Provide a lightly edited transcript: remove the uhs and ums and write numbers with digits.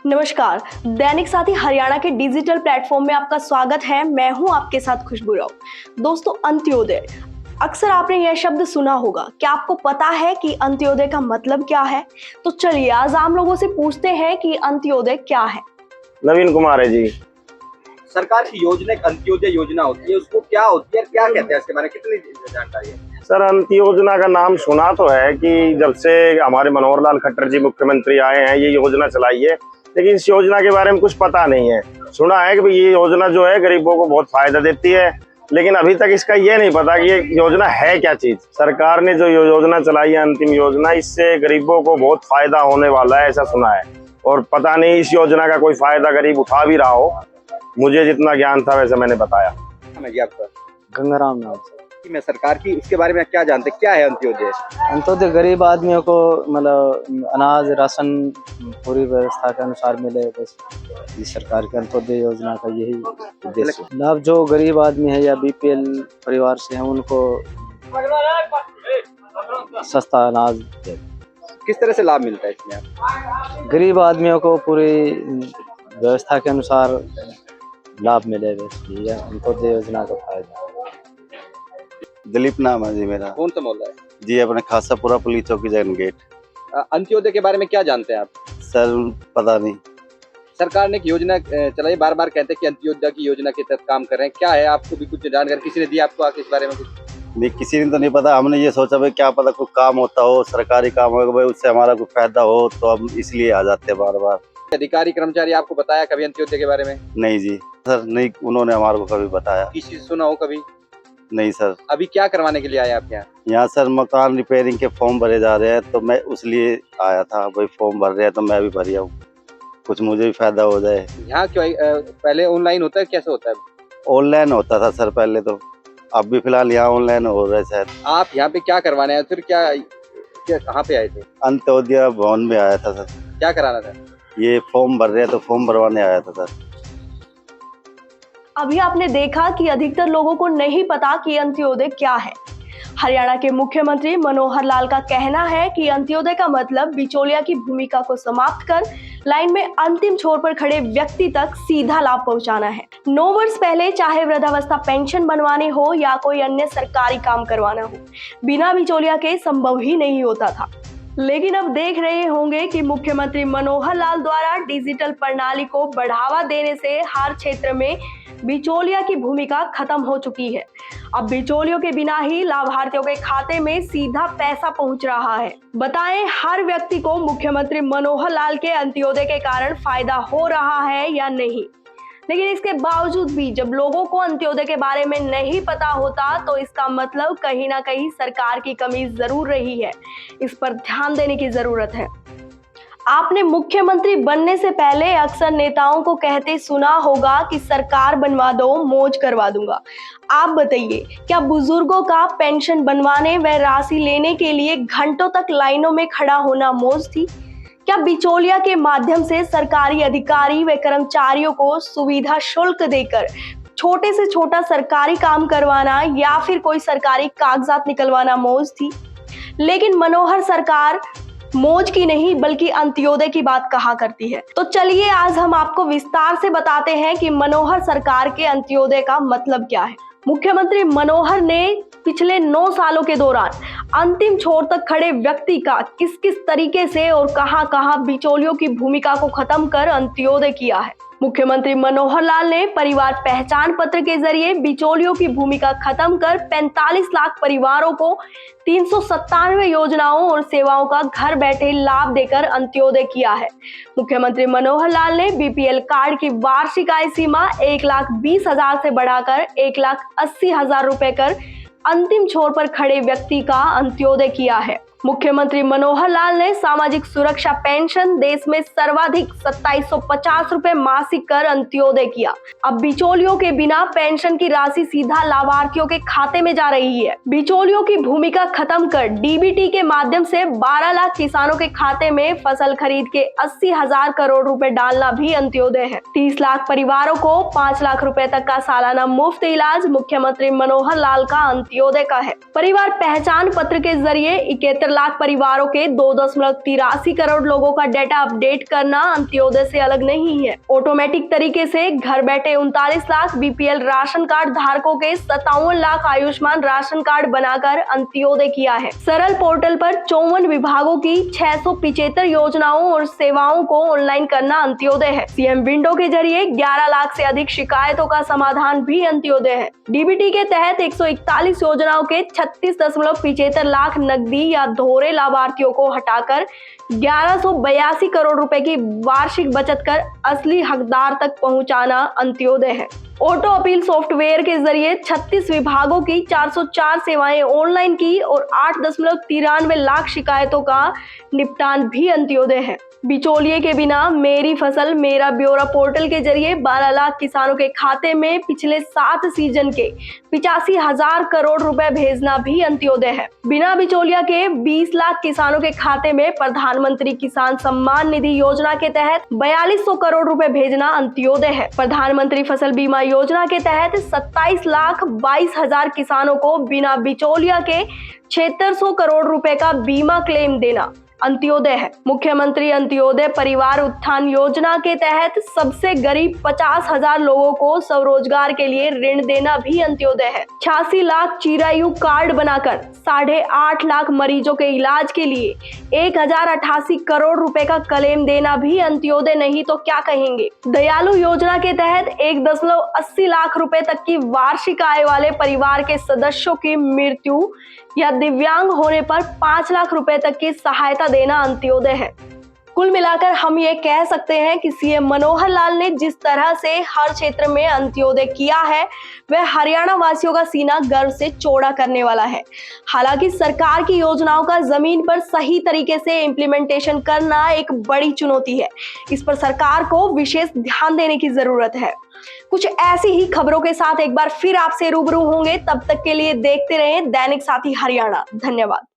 नमस्कार, दैनिक साथी हरियाणा के डिजिटल प्लेटफॉर्म में आपका स्वागत है। मैं हूं आपके साथ खुशबू राव। दोस्तों, अंत्योदय, अक्सर आपने यह शब्द सुना होगा। क्या आपको पता है कि अंत्योदय का मतलब क्या है? तो चलिए आज आम लोगों से पूछते हैं कि अंत्योदय क्या है। नवीन कुमार है जी। सरकार की योजना एक अंत्योदय योजना होती है, उसको क्या होती है, क्या कहते हैं, इसके बारे में कितनी जानकारी है? सर, अंत्योदय का नाम सुना तो है कि जब से हमारे मनोहर लाल खट्टर जी मुख्यमंत्री आए हैं ये योजना चलाई है, लेकिन इस योजना के बारे में कुछ पता नहीं है। सुना है कि भाई ये योजना जो है गरीबों को बहुत फायदा देती है, लेकिन अभी तक इसका ये नहीं पता कि ये योजना है क्या चीज। सरकार ने जो योजना चलाई है अंतिम योजना, इससे गरीबों को बहुत फायदा होने वाला है ऐसा सुना है। और पता नहीं इस योजना का कोई फायदा गरीब उठा भी रहा हो। मुझे जितना ज्ञान था वैसे मैंने बताया। आपका गंगाराम नाम से। मैं सरकार की उसके बारे में क्या जानते, क्या है अंत्योदय? अंत्योदय गरीब आदमियों को मतलब अनाज राशन पूरी व्यवस्था के अनुसार मिले, बस ये सरकार की अंत्योदय योजना का यही उद्देश्य है। लाभ जो गरीब आदमी है या बीपीएल परिवार से हैं उनको सस्ता अनाज दे। किस तरह से लाभ मिलता है इसमें? गरीब आदमियों को पूरी व्यवस्था के अनुसार लाभ मिले, बस ये अंत्योदय योजना का फायदा। दिलीप नाम है जी मेरा। कौन सा मोहल्ला है? जी अपने खासापुरा पुलिस चौकी जैन गेट। अंत्योदय के बारे में क्या जानते हैं आप? सर पता नहीं। सरकार ने एक योजना चलाई, बार बार कहते हैं कि अंत्योदय की योजना के तहत काम कर रहे हैं। क्या है, आपको भी कुछ जानकारी किसी ने दी आपको आके इस बारे में कुछ? नहीं, किसी ने तो नहीं पता। हमने ये सोचा भाई क्या पता कोई काम होता हो, सरकारी काम हो भाई, उससे हमारा कोई फायदा हो, तो हम इसलिए आ जाते हैं बार बार। अधिकारी कर्मचारी आपको बताया कभी अंत्योदय के बारे में? नहीं जी सर, नहीं, उन्होंने हमारे को कभी बताया किसी से सुना हो कभी? नहीं सर। अभी क्या करवाने के लिए आए आप यहाँ? यहाँ सर मकान रिपेयरिंग के फॉर्म भरे जा रहे हैं, तो मैं उसलिए आया था। भाई फॉर्म भर रहे हैं तो मैं भी भरिया हूँ, कुछ मुझे भी फायदा हो जाए। यहाँ क्यों पहले ऑनलाइन होता है, कैसे होता है? ऑनलाइन होता था सर पहले तो, अब भी फिलहाल यहाँ ऑनलाइन हो रहा है सर। आप यहाँ पे क्या करवाने आए, फिर क्या कहाँ पे आए थे? अंत्योदय भवन में आया था सर। क्या कराना था? ये फॉर्म भर रहे हैं तो फॉर्म भरवाने आया था सर। अभी आपने देखा कि अधिकतर लोगों को नहीं पता कि अंत्योदय क्या है। हरियाणा के मुख्यमंत्री मनोहर लाल का कहना है कि अंत्योदय का मतलब बिचौलिया की भूमिका को समाप्त कर लाइन में अंतिम छोर पर खड़े व्यक्ति तक सीधा लाभ पहुंचाना है। 9 वर्ष पहले चाहे वृद्धावस्था पेंशन बनवानी हो या कोई अन्य सरकारी काम करवाना हो, बिना बिचौलिया के संभव ही नहीं होता था। लेकिन अब देख रहे होंगे कि मुख्यमंत्री मनोहर लाल द्वारा डिजिटल प्रणाली को बढ़ावा देने से हर क्षेत्र में बिचौलिया की भूमिका खत्म हो चुकी है। अब बिचौलियों के बिना ही लाभार्थियों के खाते में सीधा पैसा पहुंच रहा है। बताएं, हर व्यक्ति को मुख्यमंत्री मनोहर लाल के अंत्योदय के कारण फायदा हो रहा है या नहीं? लेकिन इसके बावजूद भी जब लोगों को अंत्योदय के बारे में नहीं पता होता तो इसका मतलब कहीं ना कहीं सरकार की कमी जरूर रही है। इस पर ध्यान देने की जरूरत है। आपने मुख्यमंत्री बनने से पहले अक्सर नेताओं को कहते सुना होगा कि सरकार बनवा दो, मौज करवा दूंगा। आप बताइए, क्या बुजुर्गों का पेंशन बनवाने व राशि लेने के लिए घंटों तक लाइनों में खड़ा होना मौज थी? क्या बिचौलिया के माध्यम से सरकारी अधिकारी व कर्मचारियों को सुविधा शुल्क देकर छोटे से छोटा सरकारी काम करवाना या फिर कोई सरकारी कागजात निकलवाना मौज थी? लेकिन मनोहर सरकार मौज की नहीं बल्कि अंत्योदय की बात कहा करती है। तो चलिए आज हम आपको विस्तार से बताते हैं कि मनोहर सरकार के अंत्योदय का मतलब क्या है। मुख्यमंत्री मनोहर ने पिछले 9 सालों के दौरान अंतिम छोर तक खड़े व्यक्ति का किस किस तरीके से और कहां कहां बिचौलियों की भूमिका को खत्म कर अंत्योदय किया है। मुख्यमंत्री मनोहर लाल ने परिवार पहचान पत्र के जरिए बिचौलियों की भूमिका खत्म कर 45 लाख परिवारों को 397 योजनाओं और सेवाओं का घर बैठे लाभ देकर अंत्योदय किया है। मुख्यमंत्री मनोहर लाल ने बीपीएल कार्ड की वार्षिक आय सीमा 1,20,000 से बढ़ाकर 1,80,000 रुपए कर अंतिम छोर पर खड़े व्यक्ति का अंत्योदय किया है। मुख्यमंत्री मनोहर लाल ने सामाजिक सुरक्षा पेंशन देश में सर्वाधिक 2750 रुपए मासिक कर अंत्योदय किया। अब बिचौलियों के बिना पेंशन की राशि सीधा लाभार्थियों के खाते में जा रही है। बिचौलियों की भूमिका खत्म कर डीबीटी के माध्यम से 12 लाख किसानों के खाते में फसल खरीद के 80,000 करोड़ रुपए डालना भी अंत्योदय है। 30 लाख परिवारों को 5 लाख रुपए तक का सालाना मुफ्त इलाज मुख्यमंत्री मनोहर लाल का अंत्योदय का है। परिवार पहचान पत्र के जरिए 71 लाख परिवारों के 2.83 करोड़ लोगों का डेटा अपडेट करना अंत्योदय से अलग नहीं है। ऑटोमेटिक तरीके से घर बैठे 39 लाख बीपीएल राशन कार्ड धारकों के 57 लाख आयुष्मान राशन कार्ड बनाकर अंत्योदय किया है। सरल पोर्टल पर 54 विभागों की 675 योजनाओं और सेवाओं को ऑनलाइन करना अंत्योदय है। सीएम विंडो के जरिए 11 लाख से अधिक शिकायतों का समाधान भी अंत्योदय है। डीबीटी के तहत 141 योजनाओं के 36.75 लाख नकदी या दोहरे लाभार्थियों को हटाकर 1182 करोड़ रुपए की वार्षिक बचत कर असली हकदार तक पहुंचाना अंत्योदय है। ऑटो अपील सॉफ्टवेयर के जरिए 36 विभागों की 404 सेवाएं ऑनलाइन की और 8.93 लाख शिकायतों का निपटान भी अंत्योदय है। बिचौलिए के बिना मेरी फसल मेरा ब्यौरा पोर्टल के जरिए 12 लाख किसानों के खाते में पिछले 7 सीजन के 85,000 करोड़ रुपए भेजना भी अंत्योदय है। बिना बिचौलिया के 20 लाख किसानों के खाते में प्रधानमंत्री किसान सम्मान निधि योजना के तहत 4200 करोड़ रुपए भेजना अंत्योदय है। प्रधानमंत्री फसल बीमा योजना के तहत 27,22,000 किसानों को बिना बिचौलिया के 7600 करोड़ रुपए का बीमा क्लेम देना अंत्योदय है। मुख्यमंत्री अंत्योदय परिवार उत्थान योजना के तहत सबसे गरीब 50,000 लोगों को स्वरोजगार के लिए ऋण देना भी अंत्योदय है। 86 लाख चिरायु कार्ड बनाकर 8.5 लाख मरीजों के इलाज के लिए 1088 करोड़ रुपए का क्लेम देना भी अंत्योदय नहीं तो क्या कहेंगे। दयालु योजना के तहत 1.80 लाख रुपए तक की वार्षिक आय वाले परिवार के सदस्यों की मृत्यु या दिव्यांग होने पर 5 लाख रुपए तक की सहायता देना अंत्योदय है। कुल मिलाकर हम ये कह सकते हैं कि सीएम मनोहर लाल ने जिस तरह से हर क्षेत्र में अंत्योदय किया है वह हरियाणा वासियों का सीना गर्व से चौड़ा करने वाला है। हालांकि सरकार की योजनाओं का जमीन पर सही तरीके से इम्प्लीमेंटेशन करना एक बड़ी चुनौती है। इस पर सरकार को विशेष ध्यान देने की जरूरत है। कुछ ऐसी ही खबरों के साथ एक बार फिर आपसे रूबरू होंगे। तब तक के लिए देखते रहें दैनिक साथी हरियाणा। धन्यवाद।